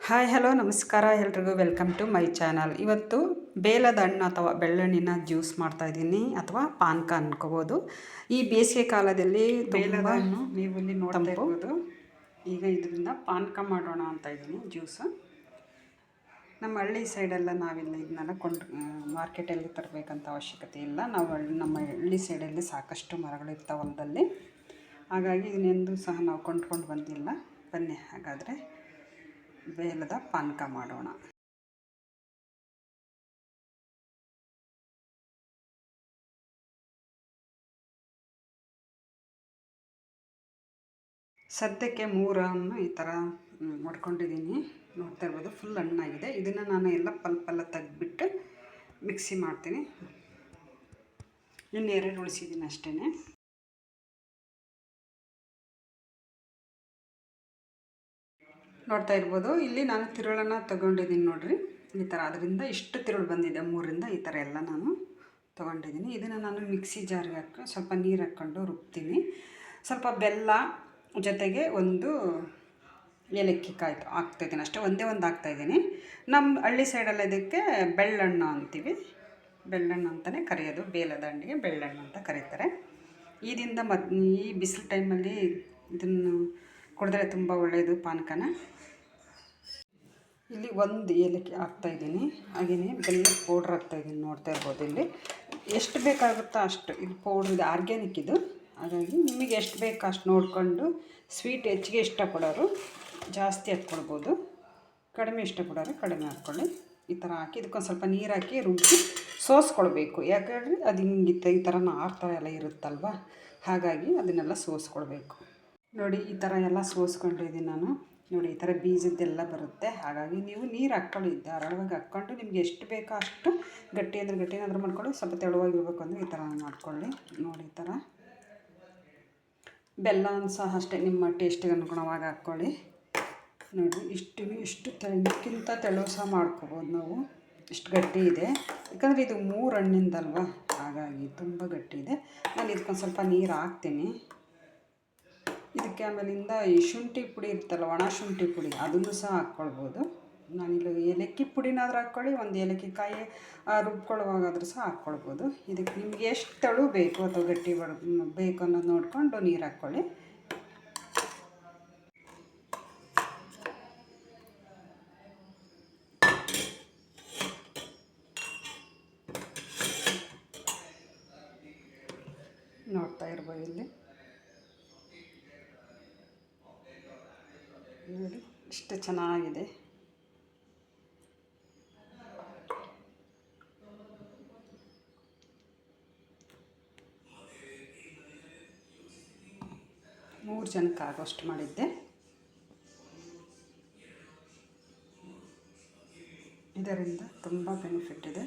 Hi hello ನಮಸ್ಕಾರ ಎಲ್ರಿಗೂ welcome to my channel. ಇವತ್ತು ಬೇಲದ ಹಣ್ಣು ಅಥವಾ ಬೆಳ್ಳಹಣ್ಣಿನ ಜ್ಯೂಸ್ ಮಾಡ್ತಾಯಿದ್ದೀನಿ, ಅಥವಾ ಪಾನಕ ಅನ್ಕೋಬೋದು. ಈ ಬೇಸಿಗೆ ಕಾಲದಲ್ಲಿ ಬೇಲದ ಹಣ್ಣು ನೀವು ಇಲ್ಲಿ ನೋಡ್ತಾ ಇರ್ಬೋದು. ಈಗ ಇದರಿಂದ ಪಾನಕ ಮಾಡೋಣ ಅಂತ ಇದ್ದೀನಿ ಜ್ಯೂಸು. ನಮ್ಮ ಹಳ್ಳಿ ಸೈಡೆಲ್ಲ ನಾವಿಲ್ಲ ಇದನ್ನೆಲ್ಲ ಮಾರ್ಕೆಟಲ್ಲಿ ತರಬೇಕಂತ ಅವಶ್ಯಕತೆ ಇಲ್ಲ. ನಮ್ಮ ಹಳ್ಳಿ ಸೈಡಲ್ಲಿ ಸಾಕಷ್ಟು ಮರಗಳಿರ್ತಾವೆ ಹೊಲದಲ್ಲಿ, ಹಾಗಾಗಿ ಇದನ್ನೆಂದೂ ಸಹ ನಾವು ಕೊಂಡ್ಕೊಂಡು ಬಂದಿಲ್ಲ. ಬನ್ನಿ ಹಾಗಾದರೆ ಬೇಲದ ಪಾನಕ ಮಾಡೋಣ. ಸದ್ಯಕ್ಕೆ 3 ಹಣ್ಣು ಈ ಥರ ಮಾಡ್ಕೊಂಡಿದ್ದೀನಿ, ನೋಡ್ತಾ ಇರ್ಬೋದು. ಫುಲ್ ಹಣ್ಣಾಗಿದೆ. ಇದನ್ನು ನಾನು ಎಲ್ಲ ಪಲ್ಪೆಲ್ಲ ತೆಗೆದ್ಬಿಟ್ಟು ಮಿಕ್ಸಿ ಮಾಡ್ತೀನಿ. ಇನ್ನು 2 ಉಳಿಸಿದ್ದೀನಿ ಅಷ್ಟೇ. ನೋಡ್ತಾ ಇರ್ಬೋದು, ಇಲ್ಲಿ ನಾನು ತಿರುಳನ್ನು ತೊಗೊಂಡಿದ್ದೀನಿ ನೋಡಿರಿ, ಈ ಥರ. ಅದರಿಂದ ಇಷ್ಟು ತಿರುಳು ಬಂದಿದೆ, 3ರಿಂದ ಈ ಥರ ಎಲ್ಲ ನಾನು ತೊಗೊಂಡಿದ್ದೀನಿ. ಇದನ್ನು ನಾನು ಮಿಕ್ಸಿ ಜಾರ್ಗೆ ಹಾಕಿ ಸ್ವಲ್ಪ ನೀರು ಹಾಕ್ಕೊಂಡು ರುಬ್ತೀನಿ. ಸ್ವಲ್ಪ ಬೆಲ್ಲ ಜೊತೆಗೆ 1 ಏಲಕ್ಕಿ ಕಾಯಿ ಹಾಕ್ತಾಯಿದ್ದೀನಿ ಅಷ್ಟೇ, ಒಂದೇ ಒಂದು ಹಾಕ್ತಾಯಿದ್ದೀನಿ. ನಮ್ಮ ಹಳ್ಳಿ ಸೈಡಲ್ಲಿ ಇದಕ್ಕೆ ಬೆಳ್ಳಣ್ಣು ಅಂತೀವಿ. ಬೆಳ್ಳಣ್ಣು ಅಂತಲೇ ಕರೆಯೋದು, ಬೇಲದ ಹಣ್ಣಿಗೆ ಬೆಳ್ಳಣ್ಣು ಅಂತ ಕರೀತಾರೆ. ಇದರಿಂದ ಈ ಬಿಸಿಲು ಟೈಮಲ್ಲಿ ಇದನ್ನು ಕುಡಿದ್ರೆ ತುಂಬ ಒಳ್ಳೆಯದು ಪಾನಕನ. ಇಲ್ಲಿ 1 ಏಲಕ್ಕಿ ಹಾಕ್ತಾಯಿದ್ದೀನಿ, ಹಾಗೆಯೇ ಬೆಲ್ಲದ ಪೌಡ್ರ್ ಹಾಕ್ತಾಯಿದ್ದೀನಿ. ನೋಡ್ತಾ ಇರ್ಬೋದು, ಇಲ್ಲಿ ಎಷ್ಟು ಬೇಕಾಗುತ್ತೋ ಅಷ್ಟು. ಇದು ಪೌಡ್ರ್ ಇದು ಆರ್ಗ್ಯಾನಿಕ್ ಇದು, ಹಾಗಾಗಿ ನಿಮಗೆ ಎಷ್ಟು ಬೇಕು ಅಷ್ಟು ನೋಡಿಕೊಂಡು, ಸ್ವೀಟ್ ಹೆಚ್ಚಿಗೆ ಇಷ್ಟಪಡೋರು ಜಾಸ್ತಿ ಹಾಕ್ಕೊಳ್ಬೋದು, ಕಡಿಮೆ ಇಷ್ಟಪಡೋರು ಕಡಿಮೆ ಹಾಕ್ಕೊಳ್ಳಿ. ಈ ಥರ ಹಾಕಿ ಇದಕ್ಕೊಂದು ಸ್ವಲ್ಪ ನೀರು ಹಾಕಿ ರುಬ್ಬಿ ಸೋಸ್ಕೊಳ್ಬೇಕು. ಯಾಕಂದರೆ ಅದು ಹಿಂಗಿತ್ತು ಈ ಥರ ನಾರ್ತಾ ಎಲ್ಲ ಇರುತ್ತಲ್ವ, ಹಾಗಾಗಿ ಅದನ್ನೆಲ್ಲ ಸೋಸ್ಕೊಳ್ಬೇಕು. ನೋಡಿ ಈ ಥರ ಎಲ್ಲ ಸೋಸ್ಕೊಂಡಿದ್ದೀನಿ ನಾನು. ನೋಡಿ ಈ ಥರ ಬೀಜದ್ದೆಲ್ಲ ಬರುತ್ತೆ, ಹಾಗಾಗಿ ನೀವು ನೀರು ಹಾಕ್ಕೊಳ್ಳಿ, ಧಾರಾಳವಾಗಿ ಹಾಕ್ಕೊಂಡು ನಿಮ್ಗೆ ಎಷ್ಟು ಬೇಕೋ ಅಷ್ಟು. ಗಟ್ಟಿ ಅಂದರೆ ಗಟ್ಟಿ ಏನಾದರೂ ಮಾಡ್ಕೊಳ್ಳಿ, ಸ್ವಲ್ಪ ತೆಳುವಾಗಿರ್ಬೇಕು ಅಂದರೆ ಈ ಥರ ಮಾಡ್ಕೊಳ್ಳಿ. ನೋಡಿ ಈ ಥರ. ಬೆಲ್ಲವನ್ನು ಸಹ ಅಷ್ಟೇ ನಿಮ್ಮ ಟೇಸ್ಟಿಗೆ ಅನುಗುಣವಾಗಿ ಹಾಕ್ಕೊಳ್ಳಿ. ನೋಡಿ ಇಷ್ಟು ಇದಕ್ಕಿಂತ ತೆಳು ಸಹ ಮಾಡ್ಕೊಬೋದು ನಾವು, ಇಷ್ಟು ಗಟ್ಟಿ ಇದೆ. ಯಾಕಂದರೆ ಇದು 3 ಹಣ್ಣಿಂದಲ್ವ, ಹಾಗಾಗಿ ತುಂಬ ಗಟ್ಟಿ ಇದೆ. ನಾನು ಇದಕ್ಕೊಂದು ಸ್ವಲ್ಪ ನೀರು ಹಾಕ್ತೀನಿ. ಇದಕ್ಕೆ ಆಮೇಲಿಂದ ಈ ಶುಂಠಿ ಪುಡಿ ಇರ್ತಲ್ಲ, ಒಣ ಶುಂಠಿ ಪುಡಿ, ಅದನ್ನು ಸಹ ಹಾಕ್ಕೊಳ್ಬೋದು. ನಾನಿಲ್ಲಿ ಏಲಕ್ಕಿ ಪುಡಿನಾದ್ರೂ ಹಾಕ್ಕೊಳ್ಳಿ, 1 ಏಲಕ್ಕಿ ಕಾಯಿ ರುಬ್ಕೊಳ್ಳುವಾಗಾದರೂ ಸಹ ಹಾಕ್ಕೊಳ್ಬೋದು. ಇದಕ್ಕೆ ನಿಮಗೆ ಎಷ್ಟು ತೆಳು ಬೇಕು ಅಥವಾ ಗಟ್ಟಿ ಬೇಕು ಅನ್ನೋದು ನೋಡಿಕೊಂಡು ನೀರು ಹಾಕ್ಕೊಳ್ಳಿ. ನೋಡ್ತಾ ಇರ್ಬೋದು ಇಲ್ಲಿ, ನೋಡಿ ಇಷ್ಟು ಚೆನ್ನಾಗಿದೆ. ಮೂರು ಜನಕ್ಕೆ ಆಗೋಷ್ಟು ಮಾಡಿದ್ದೆ. ಇದರಿಂದ ತುಂಬ ಬೆನಿಫಿಟ್ ಇದೆ.